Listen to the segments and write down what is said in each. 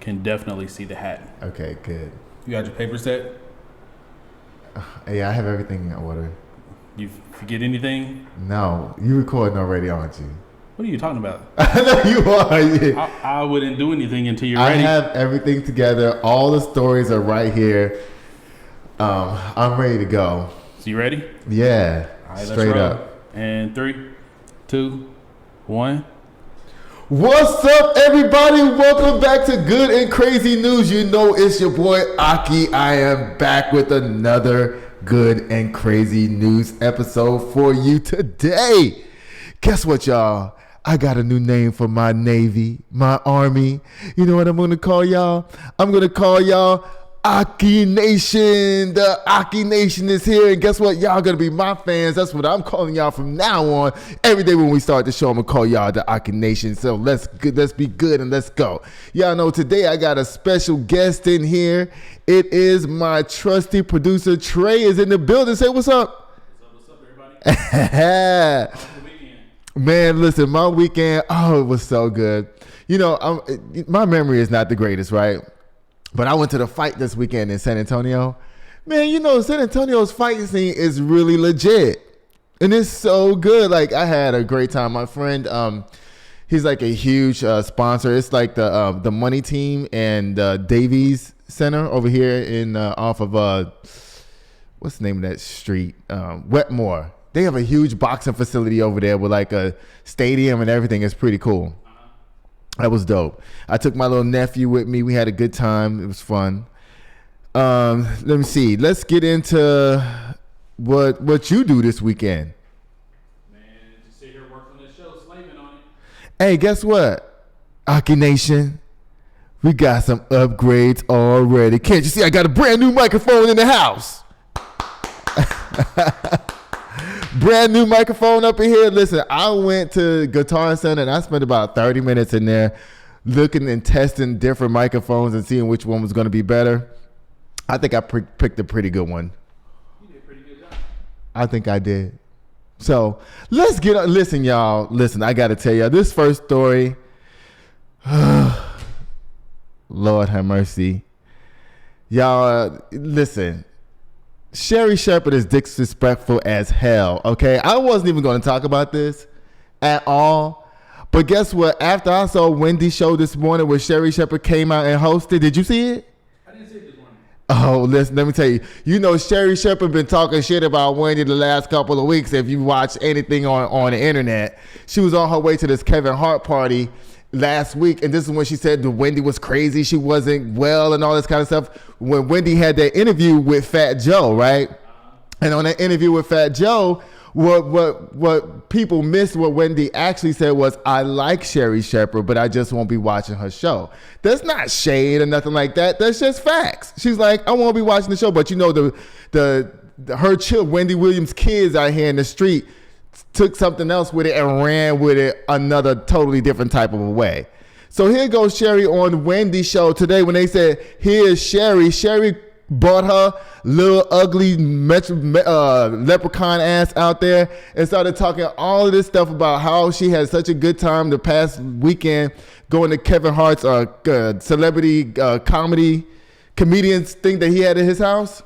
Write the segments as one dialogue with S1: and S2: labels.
S1: can definitely see the hat.
S2: Okay, good.
S1: You got your paper set?
S2: Yeah, I have everything in order.
S1: You forget anything?
S2: No, you recording already, aren't you?
S1: What are you talking about?
S2: I know you are. Yeah.
S1: I wouldn't do anything until you're ready.
S2: I have everything together. All the stories are right here. I'm ready to go.
S1: So you ready?
S2: Yeah.
S1: All right,
S2: straight up.
S1: And 3, 2, 1.
S2: What's up, everybody? Welcome back to Good and Crazy News. You know it's your boy Aki. I am back with another Good and Crazy News episode for you today. Guess what, y'all? I got a new name for my Navy, my Army. You know what I'm going to call y'all? I'm going to call y'all Aki Nation. The Aki Nation is here. And guess what? Y'all going to be my fans. That's what I'm calling y'all from now on. Every day when we start the show, I'm going to call y'all the Aki Nation. So let's be good and let's go. Y'all know today I got a special guest in here. It is my trusty producer, Trey, is in the building. Say what's up.
S1: What's up, everybody?
S2: Man, listen, my weekend, it was so good. You know, my memory is not the greatest, right? But I went to the fight this weekend in San Antonio. Man, you know, San Antonio's fight scene is really legit. And it's so good. Like, I had a great time. My friend, he's like a huge sponsor. It's like the Money Team and Davies Center over here in off of, what's the name of that street? Wetmore. They have a huge boxing facility over there with like a stadium and everything. It's pretty cool. That was dope. I took my little nephew with me. We had a good time. It was fun. Let me see. Let's get into what you do this weekend.
S1: Man, just sit here working on this show, slaving on it.
S2: Hey, guess what? Aki Nation, we got some upgrades already. Can't you see I got a brand new microphone in the house? Brand new microphone up in here. Listen, I went to Guitar Center and I spent about 30 minutes in there looking and testing different microphones and seeing which one was going to be better. I think I picked a pretty good one.
S1: You did a pretty good job.
S2: I think I did. So let's get on. Listen, y'all. Listen, I got to tell y'all this first story. Lord have mercy. Y'all, listen. Sherri Shepherd is disrespectful as hell, okay? I wasn't even going to talk about this at all. But guess what? After I saw Wendy's show this morning where Sherri Shepherd came out and hosted, did you see it?
S1: I didn't see it this morning.
S2: Oh, listen, let me tell you. You know, Sherri Shepherd been talking shit about Wendy the last couple of weeks. If you watch anything on the internet, she was on her way to this Kevin Hart party last week, and this is when she said that Wendy was crazy, she wasn't well, and all this kind of stuff. When Wendy had that interview with Fat Joe, right? And on that interview with Fat Joe, what people missed, what Wendy actually said was, "I like Sherri Shepherd, but I just won't be watching her show." That's not shade or nothing like that. That's just facts. She's like, "I won't be watching the show," but you know her Wendy Williams kids out here in the street took something else with it and ran with it another totally different type of a way. So here goes Sherri on Wendy's show today when they said, here's Sherri. Sherri brought her little ugly leprechaun ass out there and started talking all of this stuff about how she had such a good time the past weekend going to Kevin Hart's celebrity comedians thing that he had at his house.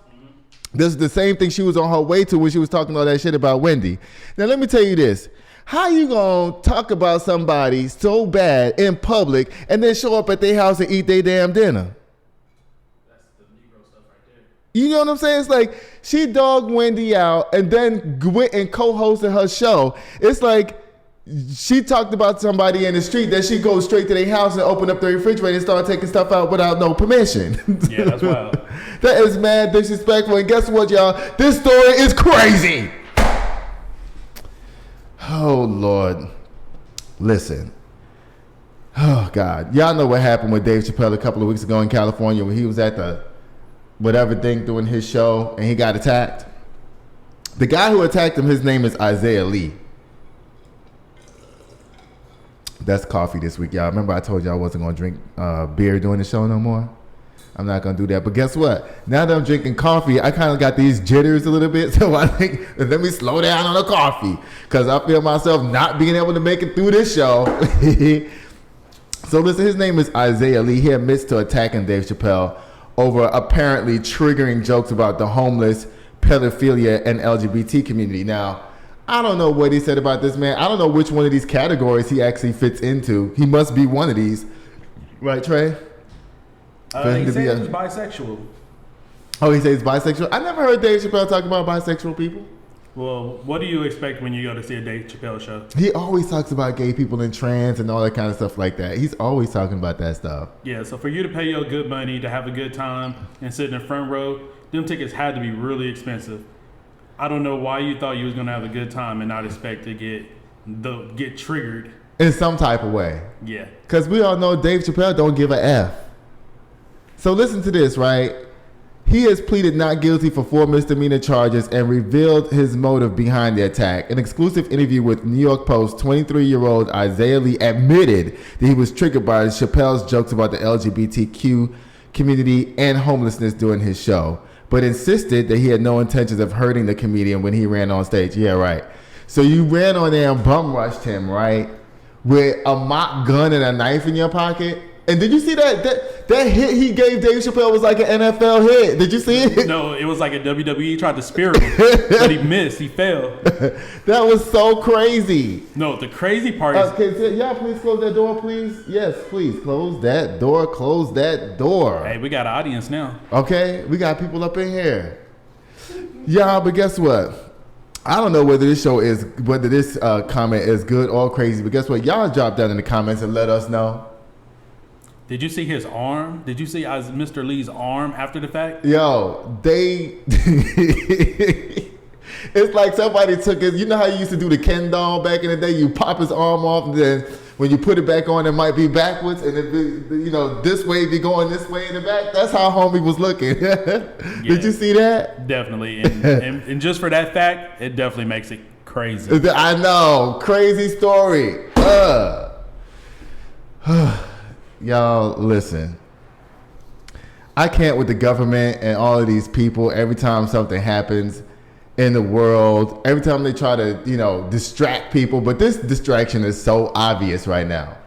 S2: This is the same thing she was on her way to when she was talking all that shit about Wendy. Now, let me tell you this. How you going to talk about somebody so bad in public and then show up at their house and eat their damn dinner?
S1: That's the Negro stuff right there.
S2: You know what I'm saying? It's like she dogged Wendy out and then went and co-hosted her show. It's like she talked about somebody in the street that she goes straight to their house and open up the refrigerator and start taking stuff out without no permission.
S1: Yeah, that's wild.
S2: That is mad disrespectful. And guess what, y'all? This story is crazy. Oh, Lord. Listen. Oh, God. Y'all know what happened with Dave Chappelle a couple of weeks ago in California when he was at the whatever thing doing his show and he got attacked? The guy who attacked him, his name is Isaiah Lee. That's coffee this week, y'all. Remember I told y'all I wasn't going to drink beer during the show no more? I'm not going to do that. But guess what? Now that I'm drinking coffee, I kind of got these jitters a little bit. So I think, let me slow down on the coffee because I feel myself not being able to make it through this show. So listen, his name is Isaiah Lee. He admits to attacking Dave Chappelle over apparently triggering jokes about the homeless, pedophilia, and LGBT community. Now, I don't know what he said about this man. I don't know which one of these categories he actually fits into. He must be one of these. Right, Trey?
S3: He said he was bisexual.
S2: Oh, he says bisexual? I never heard Dave Chappelle talk about bisexual people.
S3: Well, what do you expect when you go to see a Dave Chappelle show?
S2: He always talks about gay people and trans and all that kind of stuff like that. He's always talking about that stuff.
S3: Yeah, so for you to pay your good money to have a good time and sit in the front row, them tickets had to be really expensive. I don't know why you thought you was gonna have a good time and not expect to get triggered
S2: in some type of way.
S3: Yeah,
S2: because we all know Dave Chappelle don't give a F. So listen to this, right? He has pleaded not guilty for 4 misdemeanor charges and revealed his motive behind the attack. An exclusive interview with New York Post, 23-year-old Isaiah Lee admitted that he was triggered by Chappelle's jokes about the LGBTQ community and homelessness during his show, but insisted that he had no intentions of hurting the comedian when he ran on stage. Yeah, right. So you ran on there and bum rushed him, right? With a mock gun and a knife in your pocket. And did you see that hit he gave Dave Chappelle was like an NFL hit? Did you see it?
S3: No, it was like a WWE tried to spear him, but he missed. He fell.
S2: That was so crazy.
S3: No, the crazy part is...
S2: Okay, yeah, please close that door, please. Yes, please, close that door. Close that door.
S3: Hey, we got an audience now.
S2: Okay, we got people up in here. Yeah, but guess what? I don't know whether this comment is good or crazy, but guess what? Y'all drop down in the comments and let us know.
S3: Did you see his arm? Did you see Mr. Lee's arm after the fact?
S2: Yo, it's like somebody took it. You know how you used to do the Ken doll back in the day? You pop his arm off, and then when you put it back on, it might be backwards, and this way be going this way in the back. That's how homie was looking.
S3: Yeah,
S2: did you see that?
S3: Definitely, and just for that fact, it definitely makes it crazy.
S2: I know, crazy story. Y'all, listen. I can't with the government and all of these people. Every time something happens in the world, every time they try to, distract people. But this distraction is so obvious right now.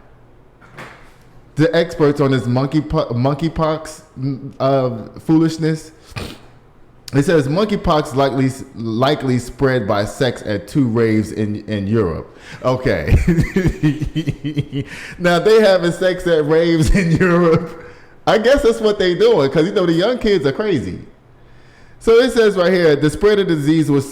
S2: The experts on this monkeypox foolishness. It says monkeypox likely spread by sex at 2 raves in Europe. Okay. Now they having sex at raves in Europe. I guess that's what they doing because the young kids are crazy. So it says right here, the spread of the disease was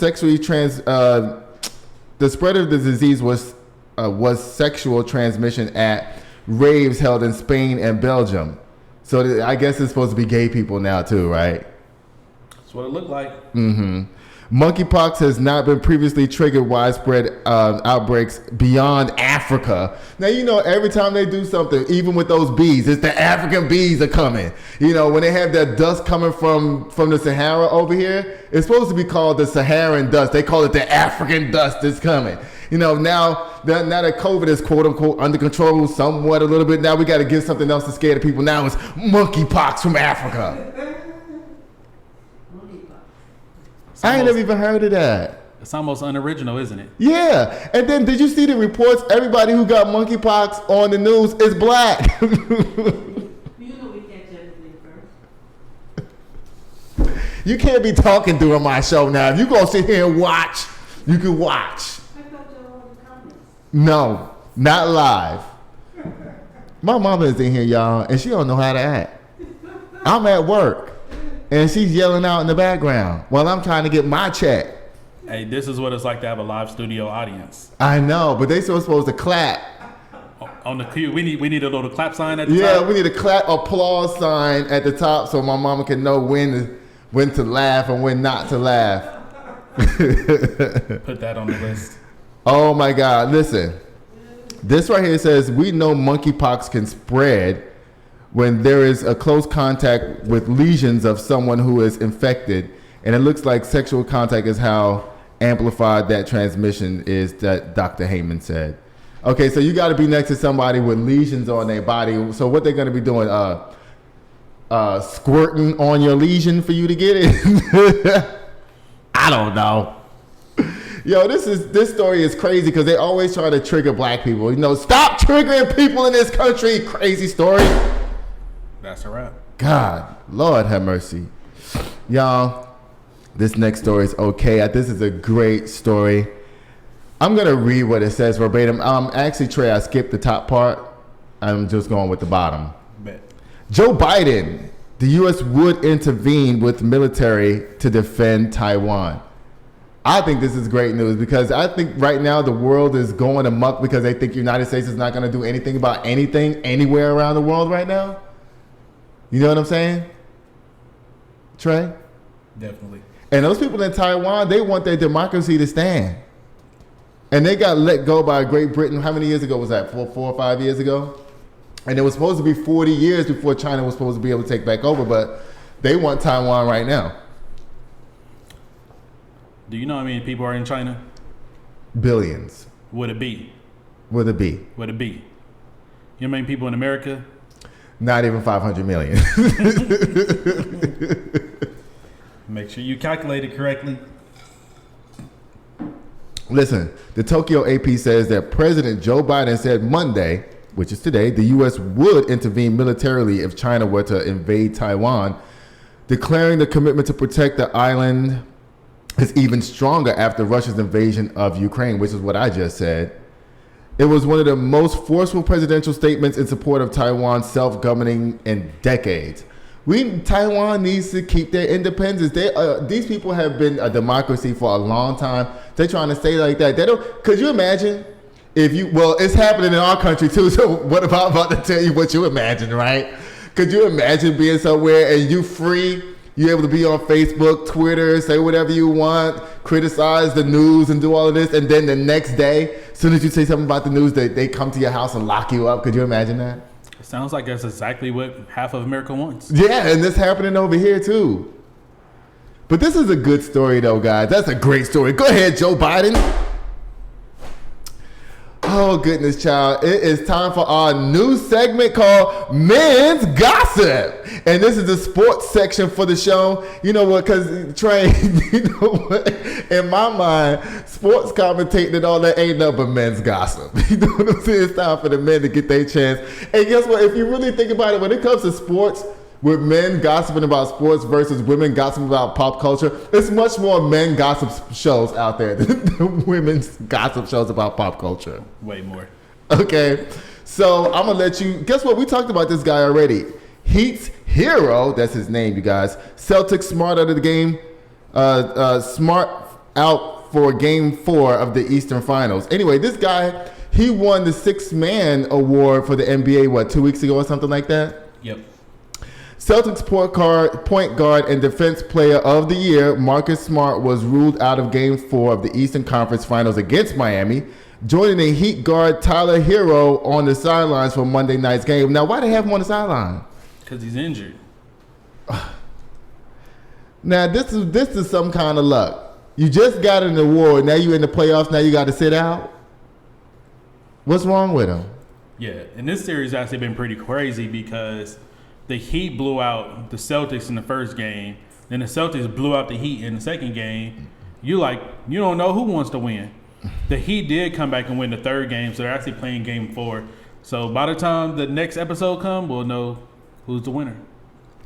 S2: sexual transmission at raves held in Spain and Belgium. So I guess it's supposed to be gay people now too, right?
S3: That's what it looked like.
S2: Mm-hmm. Monkeypox has not been previously triggered widespread outbreaks beyond Africa. Now, every time they do something, even with those bees, it's the African bees are coming. When they have that dust coming from the Sahara over here, it's supposed to be called the Saharan dust. They call it the African dust that's coming. Now that COVID is quote unquote under control somewhat a little bit, now we got to give something else to scare the people. Now it's monkeypox from Africa. I ain't never even heard of that.
S3: It's almost unoriginal, isn't it?
S2: Yeah. And then did you see the reports? Everybody who got monkeypox on the news is black.
S4: We catch everything first.
S2: You can't be talking during my show now. If you gonna sit here and watch, you can watch.
S4: I thought you were on the comments.
S2: No, not live. My mama is in here, y'all, and she don't know how to act. I'm at work. And she's yelling out in the background while I'm trying to get my check.
S3: Hey, this is what it's like to have a live studio audience.
S2: I know, but they still supposed to clap.
S3: On the cue, we need a little clap sign at the top.
S2: Yeah, we need a clap applause sign at the top so my mama can know when to laugh and when not to laugh.
S3: Put that on the list.
S2: Oh my God, listen. This right here says, we know monkeypox can spread when there is a close contact with lesions of someone who is infected, and it looks like sexual contact is how amplified that transmission is, that Dr. Heyman said. Okay, so you got to be next to somebody with lesions on their body. So what they're going to be doing, squirting on your lesion for you to get it? I don't know. Yo, this story is crazy because they always try to trigger black people. You know, stop triggering people in this country. Crazy story.
S3: That's a wrap.
S2: God, Lord have mercy. Y'all, this next story is okay. This is a great story. I'm going to read what it says verbatim. Actually, Trey, I skipped the top part. I'm just going with the bottom.
S3: Bet.
S2: Joe Biden, the U.S. would intervene with military to defend Taiwan. I think this is great news because I think right now the world is going amok because they think the United States is not going to do anything about anything anywhere around the world right now. You know what I'm saying? Trey?
S3: Definitely.
S2: And those people in Taiwan, they want their democracy to stand. And they got let go by Great Britain. How many years ago was that? 4 or 5 years ago? And it was supposed to be 40 years before China was supposed to be able to take back over, but they want Taiwan right now.
S3: Do you know how many people are in China?
S2: Billions.
S3: Would it be?
S2: With a B.
S3: Would it be? You know how many people in America?
S2: Not even 500 million.
S3: Make sure you calculate it correctly.
S2: Listen, the Tokyo AP says that President Joe Biden said Monday, which is today, the U.S. would intervene militarily if China were to invade Taiwan, declaring the commitment to protect the island is even stronger after Russia's invasion of Ukraine, which is what I just said. It was one of the most forceful presidential statements in support of Taiwan's self-governing in decades. Taiwan needs to keep their independence. These people have been a democracy for a long time. They're trying to stay like that. Could you imagine it's happening in our country too. So what about to tell you what you imagine, right? Could you imagine being somewhere and you free? You're able to be on Facebook, Twitter, say whatever you want, criticize the news and do all of this. And then the next day, as soon as you say something about the news, they come to your house and lock you up. Could you imagine that?
S3: It sounds like that's exactly what half of America wants.
S2: Yeah, and this happening over here too. But this is a good story though, guys. That's a great story. Go ahead, Joe Biden. Oh, goodness, child. It is time for our new segment called Men's Gossip. And this is the sports section for the show. You know what? Because, Trey, you know what? In my mind, sports commentating and all that ain't nothing but men's gossip. You know what I'm saying? It's time for the men to get their chance. And guess what? If you really think about it, when it comes to sports, with men gossiping about sports versus women gossiping about pop culture, it's much more men gossip shows out there than women's gossip shows about pop culture.
S3: Way more.
S2: Okay, so I'm going to let you, guess what? We talked about this guy already. Heat's hero, that's his name, you guys. Celtics smart out of the game, smart out for game 4 of the Eastern Finals. Anyway, this guy, he won the 6th Man award for the NBA, 2 weeks ago or something like that?
S3: Yep.
S2: Celtics point guard and defense player of the year, Marcus Smart, was ruled out of Game 4 of the Eastern Conference Finals against Miami, joining the Heat guard Tyler Hero on the sidelines for Monday night's game. Now, why they have him on the sideline?
S3: Because he's injured.
S2: Now, this is some kind of luck. You just got an award. Now you in the playoffs. Now you got to sit out. What's wrong with him?
S3: Yeah, and this series has actually been pretty crazy because the Heat blew out the Celtics in the first game. Then the Celtics blew out the Heat in the second game. You don't know who wants to win. The Heat did come back and win the third game, so they're actually playing game 4. So by the time the next episode comes, we'll know who's the winner.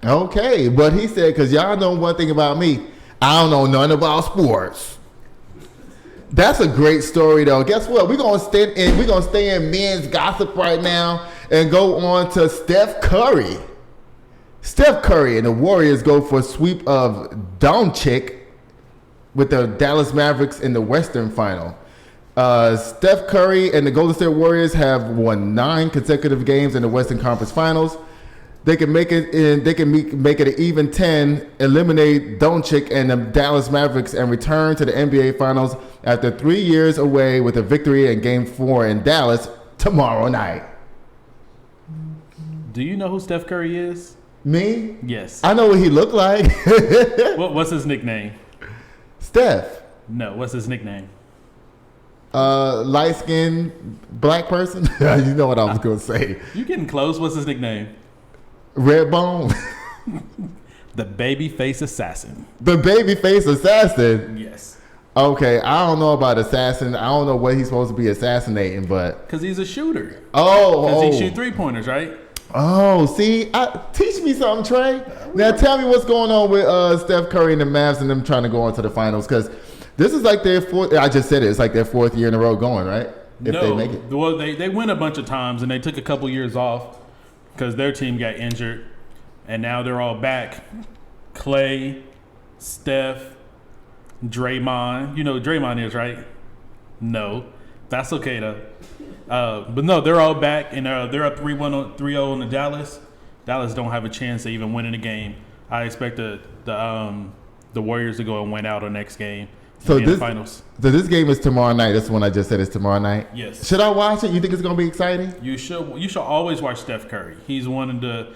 S2: Okay, but he said, because y'all know one thing about me, I don't know nothing about sports. That's a great story, though. Guess what? We're gonna stay in men's gossip right now and go on to Steph Curry. Steph Curry and the Warriors go for a sweep of Doncic with the Dallas Mavericks in the Western Final. Steph Curry and the Golden State Warriors have won 9 consecutive games in the Western Conference Finals. They can make it an even 10, eliminate Doncic and the Dallas Mavericks, and return to the NBA Finals after 3 years away with a victory in Game 4 in Dallas tomorrow night.
S3: Do you know who Steph Curry is?
S2: Me?
S3: Yes.
S2: I know what he looked like.
S3: What's his nickname?
S2: Steph.
S3: No, what's his nickname?
S2: Light-skinned black person. You know what I was going to say.
S3: You getting close. What's his nickname?
S2: Redbone.
S3: The Babyface Assassin.
S2: The Babyface Assassin.
S3: Yes.
S2: Okay, I don't know about assassin. I don't know what he's supposed to be assassinating, but
S3: Because he's a shooter.
S2: oh,
S3: Because he shoot 3-pointers, right?
S2: oh, see, teach me something, Trey. Now tell me what's going on with Steph Curry and the Mavs and them trying to go on to the finals, because this is like their fourth. I just said it. It's like their fourth year in a row going, right? If they make it.
S3: Well, they win a bunch of times, and they took a couple years off because their team got injured, and now they're all back. Clay, Steph, Draymond. You know who Draymond is, right? No. That's okay, though. But no, they're all back, and they're up 3-0 on the Dallas. Dallas don't have a chance to even win in the game. I expect the Warriors to go and win out on next game.
S2: So
S3: in the finals.
S2: So this game is tomorrow night. That's when I just said it's tomorrow night.
S3: Yes.
S2: Should I watch it? You think it's gonna be exciting?
S3: You should always watch Steph Curry. He's one of the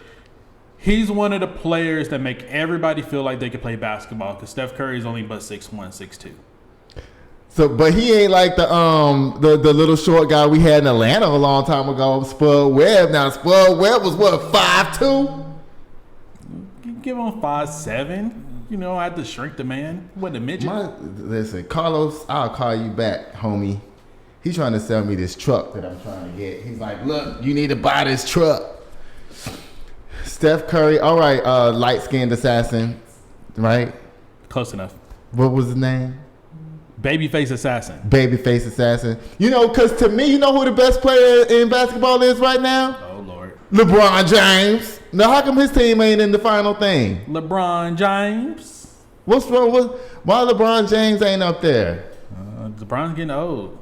S3: players that make everybody feel like they can play basketball, because Steph Curry is only but 6'1", 6'2".
S2: So, but he ain't like the little short guy we had in Atlanta a long time ago, Spud Webb. Now Spud Webb was what, 5'2"?
S3: Give him 5'7". You know, I had to shrink the man. He wasn't a midget.
S2: Listen, Carlos, I'll call you back, homie. He's trying to sell me this truck that I'm trying to get. He's like, look, you need to buy this truck. Steph Curry, all right, light-skinned assassin, right?
S3: Close enough.
S2: What was his name?
S3: Babyface assassin.
S2: Babyface assassin. You know, because to me, you know who the best player in basketball is right now?
S3: Oh, Lord.
S2: LeBron James. Now, how come his team ain't in the final thing?
S3: LeBron James.
S2: What's wrong? Why LeBron James ain't up there?
S3: LeBron's getting old.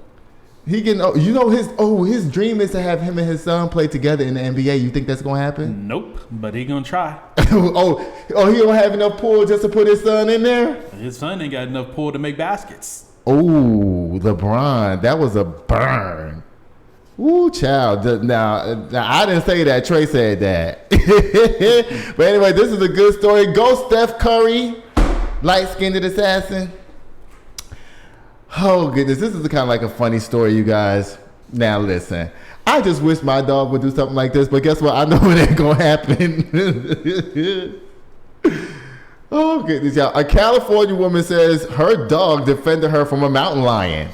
S2: He getting old. You know his dream is to have him and his son play together in the NBA. You think that's gonna happen?
S3: Nope, but he gonna try.
S2: oh, he don't have enough pull just to put his son in there?
S3: His son ain't got enough pull to make baskets.
S2: Oh, LeBron, that was a burn. Ooh, child. Now, I didn't say that. Trey said that. But anyway, this is a good story. Go Steph Curry, light-skinned assassin. Oh, goodness. This is kind of like a funny story, you guys. Now, listen. I just wish my dog would do something like this, but guess what? I know it ain't going to happen. Oh, goodness, y'all. A California woman says her dog defended her from a mountain lion.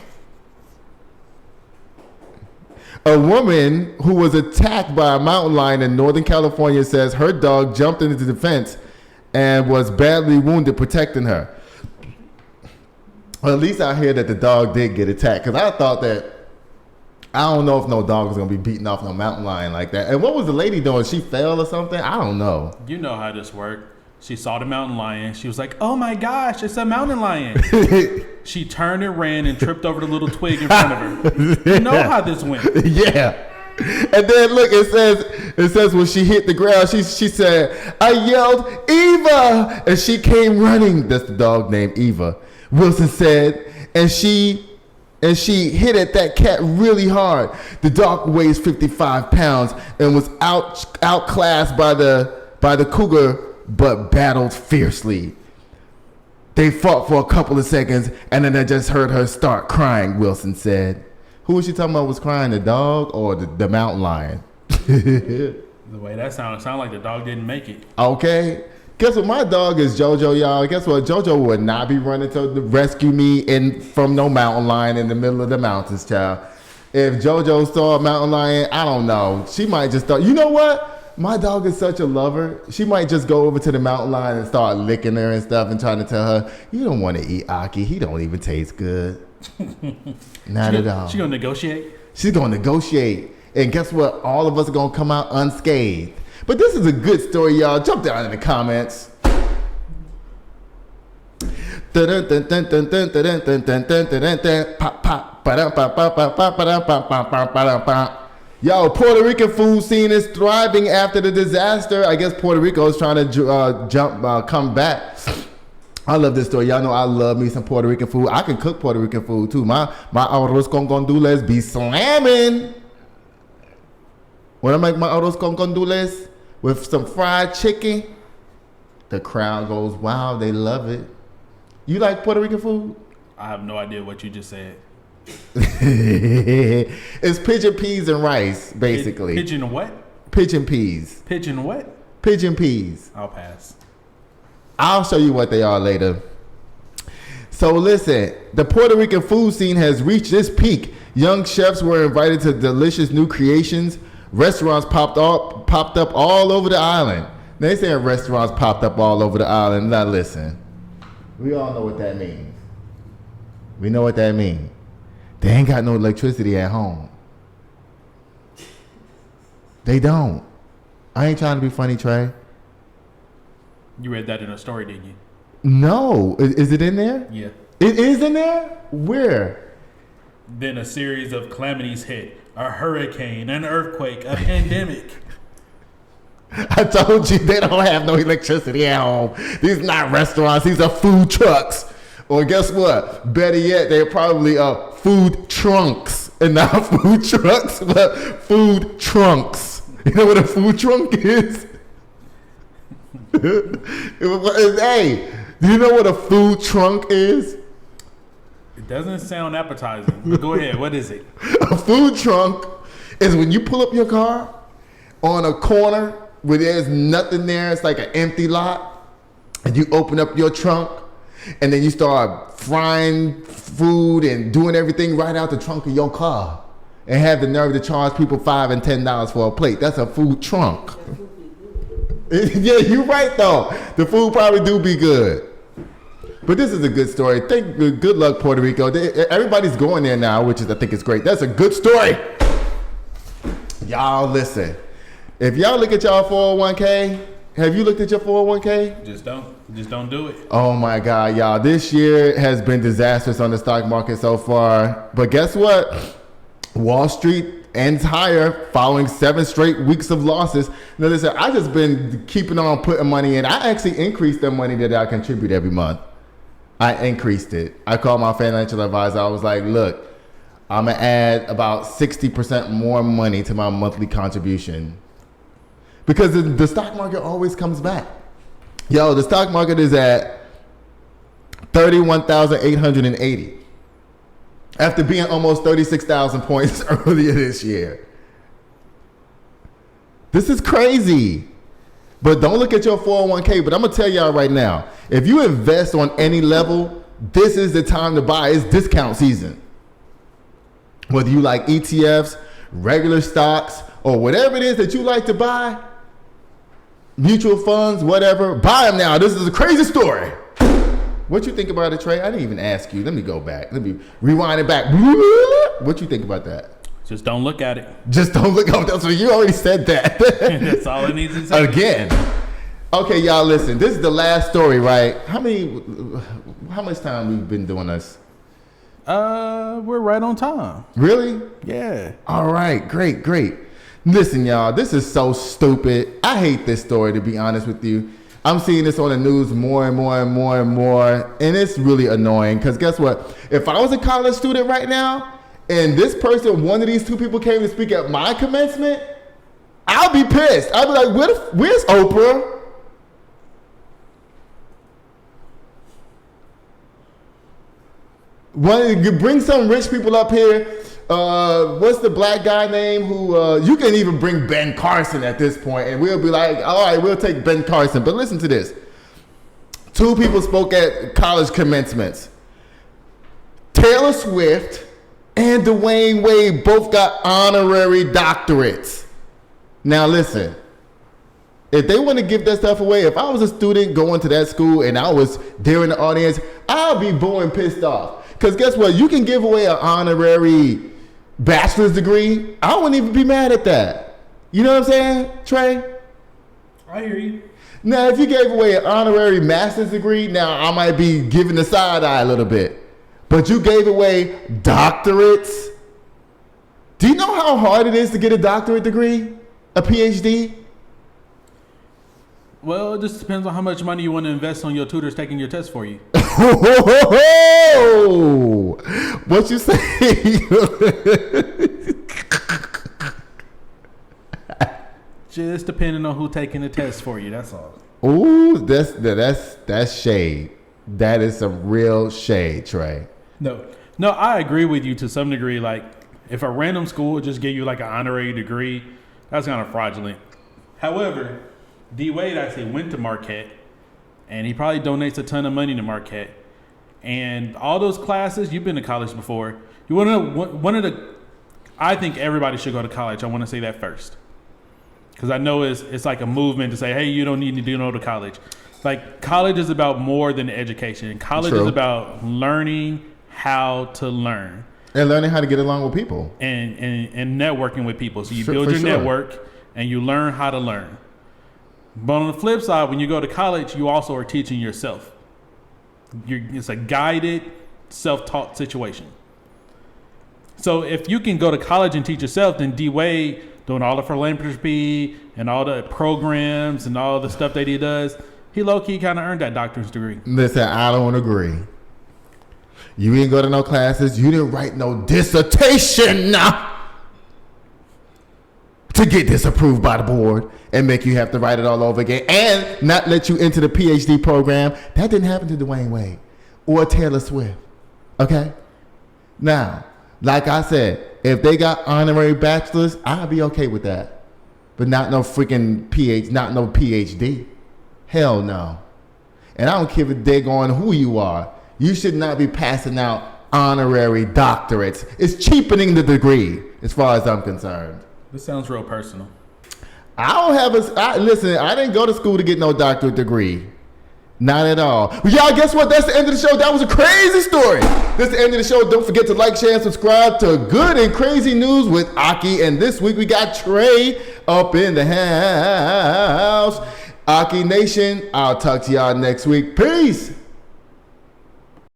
S2: A woman who was attacked by a mountain lion in Northern California says her dog jumped into defense and was badly wounded protecting her. Well, at least I hear that the dog did get attacked, because I thought that, I don't know if no dog was going to be beating off no mountain lion like that. And what was the lady doing? She fell or something? I don't know.
S3: You know how this worked. She saw the mountain lion. She was like, oh my gosh, it's a mountain lion. She turned and ran and tripped over the little twig in front of her. You know how this went.
S2: Yeah. And then look, it says when she hit the ground, she said, I yelled, Eva! And she came running. That's the dog named Eva. Wilson said, and she hit at that cat really hard. The dog weighs 55 pounds and was outclassed by the cougar, but battled fiercely. They fought for a couple of seconds, and then I just heard her start crying, Wilson said. Who was she talking about was crying, the dog or the mountain lion?
S3: The way that sounded like the dog didn't make it.
S2: Okay. Guess what? My dog is JoJo, y'all. Guess what? JoJo would not be running to rescue me from no mountain lion in the middle of the mountains, child. If JoJo saw a mountain lion, I don't know. She might just thought, you know what? My dog is such a lover. She might just go over to the mountain lion and start licking her and stuff and trying to tell her, you don't want to eat Aki. He don't even taste good. Not at all.
S3: She gonna negotiate?
S2: She's gonna negotiate. And guess what? All of us are gonna come out unscathed. But this is a good story, y'all. Jump down in the comments. Yo, Puerto Rican food scene is thriving after the disaster. I guess Puerto Rico is trying to come back. I love this story. Y'all know I love me some Puerto Rican food. I can cook Puerto Rican food too. My arroz con gandules be slamming. When I make my arroz con gandules with some fried chicken, the crowd goes wild. They love it. You like Puerto Rican food?
S3: I have no idea what you just said.
S2: It's pigeon peas and rice, basically.
S3: Pigeon what?
S2: Pigeon peas.
S3: Pigeon what? Pigeon
S2: peas.
S3: I'll pass.
S2: I'll show you what they are later. So listen, the Puerto Rican food scene has reached its peak. Young chefs were invited to delicious new creations. Restaurants popped up all over the island. They say restaurants popped up all over the island. Now listen, we all know what that means. We know what that means. They ain't got no electricity at home. They don't. I ain't trying to be funny, Trey.
S3: You read that in a story, didn't you?
S2: No. Is it in there?
S3: Yeah.
S2: It is in there? Where?
S3: Then a series of calamities hit. A hurricane, an earthquake, a pandemic.
S2: I told you they don't have no electricity at home. These are not restaurants. These are food trucks. Or guess what? Better yet, they're probably food trunks. And not food trucks, but food trunks. You know what a food trunk is? Hey, do you know what a food trunk is?
S3: It doesn't sound appetizing, but go ahead. What is it?
S2: A food trunk is when you pull up your car on a corner where there's nothing there. It's like an empty lot. And you open up your trunk and then you start frying food and doing everything right out the trunk of your car and have the nerve to charge people $5 and $10 for a plate. That's a food trunk. Yeah, you're right though. The food probably do be good. But this is a good story. Good luck, Puerto Rico. Everybody's going there now, which is I think is great. That's a good story. Y'all listen. If y'all look at y'all 401k, have you looked at your 401k?
S3: Just don't do it.
S2: Oh my God, y'all. This year has been disastrous on the stock market so far. But guess what? Wall Street ends higher following 7 straight weeks of losses. Now listen, I just been keeping on putting money in. I actually increased the money that I contribute every month. I increased it. I called my financial advisor. I was like, look, I'm going to add about 60% more money to my monthly contribution. Because the stock market always comes back. Yo, the stock market is at 31,880 after being almost 36,000 points earlier this year. This is crazy. But don't look at your 401k. But I'm going to tell y'all right now, if you invest on any level, this is the time to buy. It's discount season. Whether you like ETFs, regular stocks, or whatever it is that you like to buy, mutual funds, whatever, buy them now. This is a crazy story. What you think about it, Trey? I didn't even ask you. Let me go back. Let me rewind it back. What you think about that?
S3: Just don't look at it.
S2: Just don't look up. That's what you already said that.
S3: That's all it needs to say.
S2: Again. Okay, y'all listen. This is the last story, right? How much time we've been doing this?
S3: We're right on time.
S2: Really?
S3: Yeah.
S2: All right, great. Listen, y'all, this is so stupid. I hate this story, to be honest with you. I'm seeing this on the news more and more, and it's really annoying because guess what? If I was a college student right now, and this person, one of these two people came to speak at my commencement, I'll be pissed. I'll be like, where's Oprah? You bring some rich people up here. What's the black guy name who, you can even bring Ben Carson at this point, and we'll be like, all right, we'll take Ben Carson. But listen to this. 2 people spoke at college commencements. Taylor Swift and Dwayne Wade both got honorary doctorates. Now listen, if they want to give that stuff away, if I was a student going to that school and I was there in the audience, I'll be born pissed off. Because guess what? You can give away an honorary bachelor's degree. I wouldn't even be mad at that. You know what I'm saying, Trey?
S3: I hear you.
S2: Now, if you gave away an honorary master's degree, now I might be giving the side eye a little bit. But you gave away doctorates. Do you know how hard it is to get a doctorate degree? A PhD?
S3: Well, it just depends on how much money you want to invest on your tutors taking your test for you.
S2: What you say?
S3: Just depending on who's taking the test for you. That's all.
S2: Ooh, that's shade. That is some real shade, Trey.
S3: No, I agree with you to some degree. Like, if a random school would just give you like an honorary degree, that's kind of fraudulent. However, D. Wade actually went to Marquette, and he probably donates a ton of money to Marquette. And all those classes, you've been to college before. You want to know one of the, I think everybody should go to college. I want to say that first. Because I know it's like a movement to say, hey, you don't need to go to college. Like, college is about more than education. College is about learning how to learn.
S2: And learning how to get along with people.
S3: And networking with people. So you build your network and you learn how to learn. But on the flip side, when you go to college, you also are teaching yourself. It's a guided, self-taught situation. So if you can go to college and teach yourself, then D. Wade, doing all the philanthropy and all the programs and all the stuff that he does, he low-key kind of earned that doctorate degree.
S2: Listen, I don't agree. You didn't go to no classes. You didn't write no dissertation to get disapproved by the board and make you have to write it all over again and not let you into the PhD program. That didn't happen to Dwayne Wade or Taylor Swift. Okay? Now, like I said, if they got honorary bachelors, I'll be okay with that. But not no freaking PhD. Hell no. And I don't give a dig on who you are. You should not be passing out honorary doctorates. It's cheapening the degree as far as I'm concerned.
S3: This sounds real personal.
S2: Listen, I didn't go to school to get no doctorate degree. Not at all. Well, y'all, guess what? That's the end of the show. That was a crazy story. That's the end of the show. Don't forget to like, share, and subscribe to Good and Crazy News with Aki. And this week we got Trey up in the house. Aki Nation, I'll talk to y'all next week. Peace.